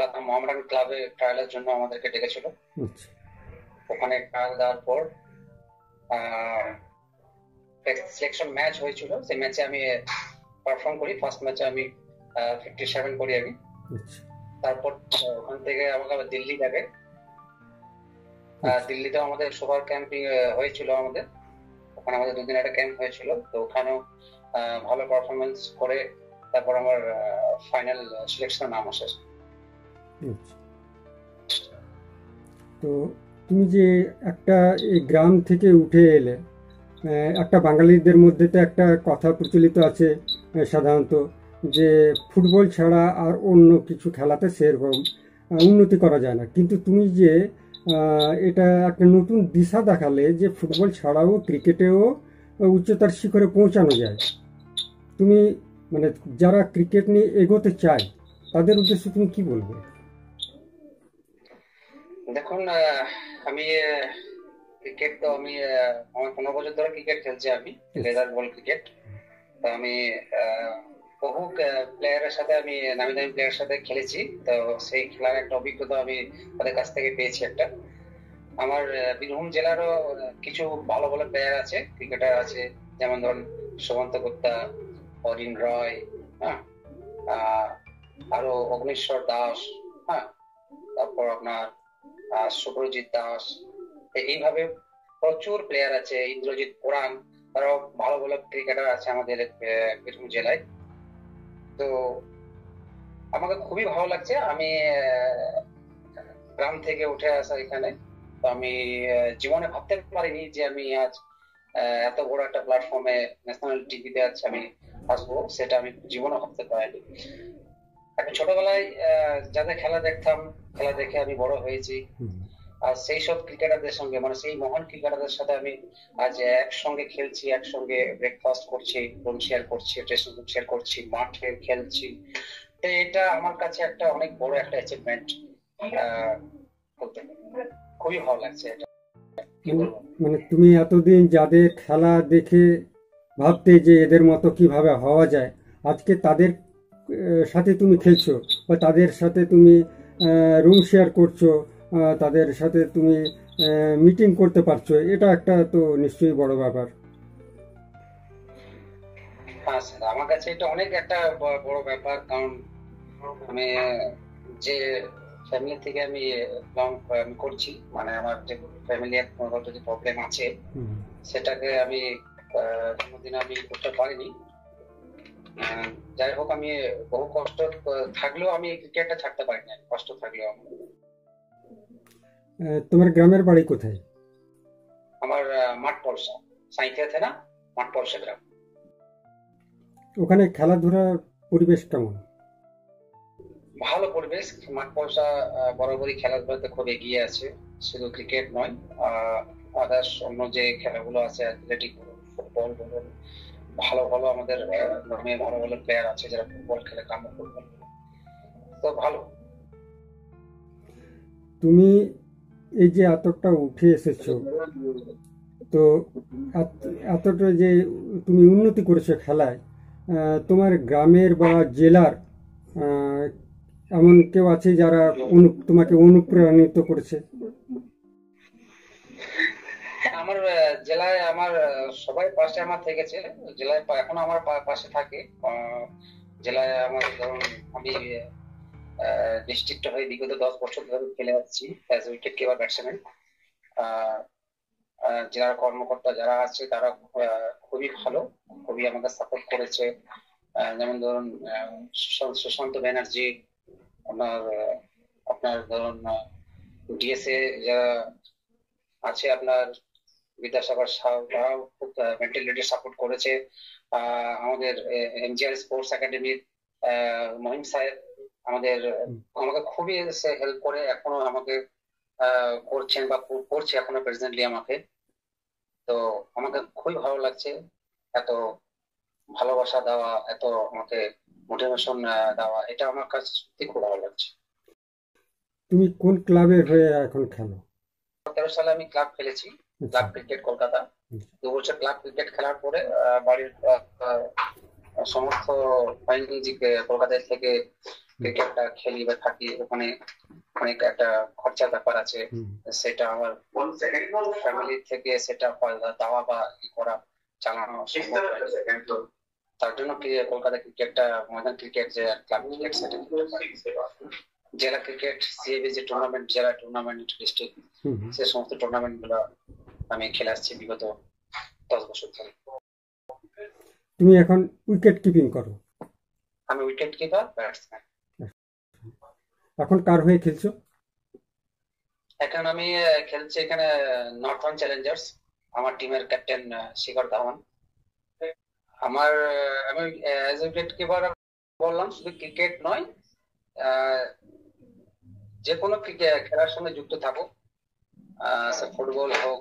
কলকাতা মোহামেডান ক্লাবে ট্রায়ালের জন্য আমাদেরকে ডেকেছিল। আচ্ছা ওখানে ট্রায়াল দেওয়ার পর সিলেকশন ম্যাচ হয়েছিল, সেই ম্যাচে আমি পারফর্ম করি। ফার্স্ট ম্যাচে আমি 57 করি আমি। আচ্ছা তারপর ওখান থেকে আমাকে আবার দিল্লি যাবে। দিল্লিতেও আমাদের সুপার ক্যাম্পিং হয়েছিল আমাদের, ওখানে আমাদের 2 দিন একটা ক্যাম্প হয়েছিল। তো ওখানেও ভালো পারফরমেন্স করে তারপর আমার ফাইনাল সিলেকশন নাম আসে। আচ্ছা। তো তুমি যে একটা এই গ্রাম থেকে উঠে এলে, একটা বাঙালিদের মধ্যে তো একটা কথা প্রচলিত আছে সাধারণত, যে ফুটবল ছাড়া আর অন্য কিছু খেলাতে সেরকম উন্নতি করা যায় না, কিন্তু তুমি যে এটা একটা নতুন দিশা দেখালে যে ফুটবল ছাড়াও ক্রিকেটেও উচ্চতার শিখরে পৌঁছানো যায়। তুমি মানে যারা ক্রিকেট নিয়ে এগোতে চায় তাদের উদ্দেশ্যে তুমি কি বলবে? দেখুন, আমি ক্রিকেট তো আমি আমার 15 বছর ধরে ক্রিকেট খেলছি আমি, লেদার বল ক্রিকেট। তো আমি বহু প্লেয়ারের সাথে, আমি নামি দামি প্লেয়ারের সাথে খেলেছি। তো সেই খেলার একটা অভিজ্ঞতা আমি তাদের কাছ থেকে পেয়েছি একটা। আমার বীরভূম জেলারও কিছু ভালো ভালো প্লেয়ার আছে, ক্রিকেটার আছে, যেমন ধরুন সুমন্ত গুপ্তা, অরিন রয়, হ্যাঁ, আরো অগ্নিশ্বর দাস, হ্যাঁ, তারপর আপনার সুপ্রজিৎ দাস। এইভাবে প্রচুর প্লেয়ার আছে, ইন্দ্রজিৎ পুরাণ, তারাও ভালো ভালো ক্রিকেটার আছে আমাদের বীরভূম জেলায়। তো আমাকে খুবই ভালো লাগছে। আমি গ্রাম থেকে উঠে আসা এখানে। তো আমি জীবনে ভাবতে পারিনি যে আমি আজ এত বড় একটা প্ল্যাটফর্মে, ন্যাশনাল টিভিতে আজ আমি আসবো, সেটা আমি জীবনে ভাবতে পারিনি। একটা ছোটবেলায় যাদের খেলা দেখতাম, খেলা দেখে আমি বড় হয়েছি। আর সেই সব ক্রিকেটারদের সঙ্গে, মানে সেই মহান ক্রিকেটারদের সাথে আমি আজ একসঙ্গে খেলছি, একসঙ্গে ব্রেকফাস্ট করছি, রুম শেয়ার করছি, ড্রেসিং রুম শেয়ার করছি, মাঠে খেলছি। তো এটা আমার কাছে একটা অনেক বড় একটা অ্যাচিভমেন্ট। খুবই ভালো লাগছে এটা, কি বলবো। মানে তুমি এতদিন যাদের খেলা দেখে ভাবতে যে এদের মতো কিভাবে হওয়া যায়, আজকে তাদের সাথে তুমি খেলছো, বা তাদের সাথে তুমি রুম শেয়ার করছো, তাদের সাথে তুমি মিটিং করতে পারছো, এটা একটা তো নিশ্চয়ই বড় ব্যাপার। হ্যাঁ স্যার, আমার কাছে এটা অনেক একটা বড় ব্যাপার। কারণ আমি যে ফ্যামিলি থেকে আমি বিলং করছি, মানে আমার যে ফ্যামিলি গত যে প্রবলেম আছে, সেটাকে আমি কোনোদিন আমি করতে পারিনি। যাই হোক, আমি বহু কষ্ট থাকলেও আমি ক্রিকেটটা ছাড়তে পারি না, কষ্ট থাকলেও। তোমার গ্রামের বাড়ি কোথায়? আমার মাঠ পলসা, সাঁইথিয়া থানা, মাঠ পলসা গ্রাম। ওখানে খেলাধুলার পরিবেশ কেমন? ভালো পরিবেশ। মাঠ পলসা বরাবরই খেলাধুলাতে খুব এগিয়ে আছে, শুধু ক্রিকেট নয়, আদার্স অন্য যে খেলাগুলো আছে, অ্যাথলেটিক বলুন, ফুটবল বলুন, ভালো ভালো আমাদের গ্রামে ভালো ভালো প্লেয়ার আছে যারা ফুটবল খেলে, গ্রাম্য ফুটবল। তো ভালো। তুমি এই যে এতটা উঠে এসেছো, তো এতটা যে তুমি উন্নতি করেছো খেলায়, তোমার গ্রামের বা জেলার আহ, এমন কেউ আছে যারা তোমাকে অনুপ্রাণিত করেছে? আমার জেলায় আমার সবাই পাশে আমার থেকেছে। জেলায় এখন আমার পাশে থাকে। জেলায় আমার ধরুন, আমি ডিস্ট্রিক্ট হয়ে বিগত 10 বছর ধরে খেলে যাচ্ছি অ্যাজ উইকেট কিপার ব্যাটসম্যান। জেলার কর্মকর্তা যারা আছে তারা খুবই ভালো, খুবই আমাকে সাপোর্ট করেছে। যেমন ধরুন সুশান্ত ব্যানার্জি, আপনার আপনার ধরুন ডিএসএ যারা আছে, আপনার বিদ্যাসাগর সাউ, তারাও খুব মেন্টালিটি সাপোর্ট করেছে। আমাদের এমজিআর স্পোর্টস একাডেমির মহিম সাহেব আমাদের, আমাকে খুবই হেল্প করে, এখনো আমাকে করছেন বা করছে এখনো প্রেজেন্টলি আমাকে। তো আমাকে খুবই ভালো লাগছে, এত ভালোবাসা দেওয়া, এত আমাকে মোটিভেশন দেওয়া, এটা আমার কাছে সত্যি খুব ভালো লাগছে। তুমি কোন ক্লাবের হয়ে এখন খেলো? 2013 সালে আমি ক্লাব খেলেছি, আচ্ছা ক্লাব ক্রিকেট কলকাতা। 2 বছর ক্লাব ক্রিকেট খেলার পরে বাড়ির সমর্থ হয়নি যে কলকাতা থেকে ক্রিকেটটা খেলি বা থাকি, ওখানে অনেক একটা খরচার ব্যাপার আছে। সেটা আমার ফ্যামিলি থেকে সেটা দেওয়া বা করা চালানো সম্ভব হয়। তার জন্য কি কলকাতা ক্রিকেটটা ময়দান ক্রিকেট যে ক্লাব ক্রিকেট সেটা জেলা ক্রিকেট, সিএবি যে টুর্নামেন্ট, জেলা টুর্নামেন্ট, ডিস্ট্রিক্ট, সে সমস্ত টুর্নামেন্ট গুলো আমি খেলে আসছি বিগত 10 বছর ধরে। তুমি এখন উইকেট কিপিং করো? আমি উইকেট কিপার, ব্যাটসম্যান। এখন কার হয়ে খেলছো? এখন আমি খেলছি এখানে নর্থন চ্যালেঞ্জার্স। আমার টিমের ক্যাপ্টেন শিখর ধাওয়ান। আমি অ্যাজ উইকেট কিপার বললাম, শুধু ক্রিকেট নয়, যে কোনো ক্রিকেট খেলার সঙ্গে যুক্ত থাকো, ফুটবল হোক,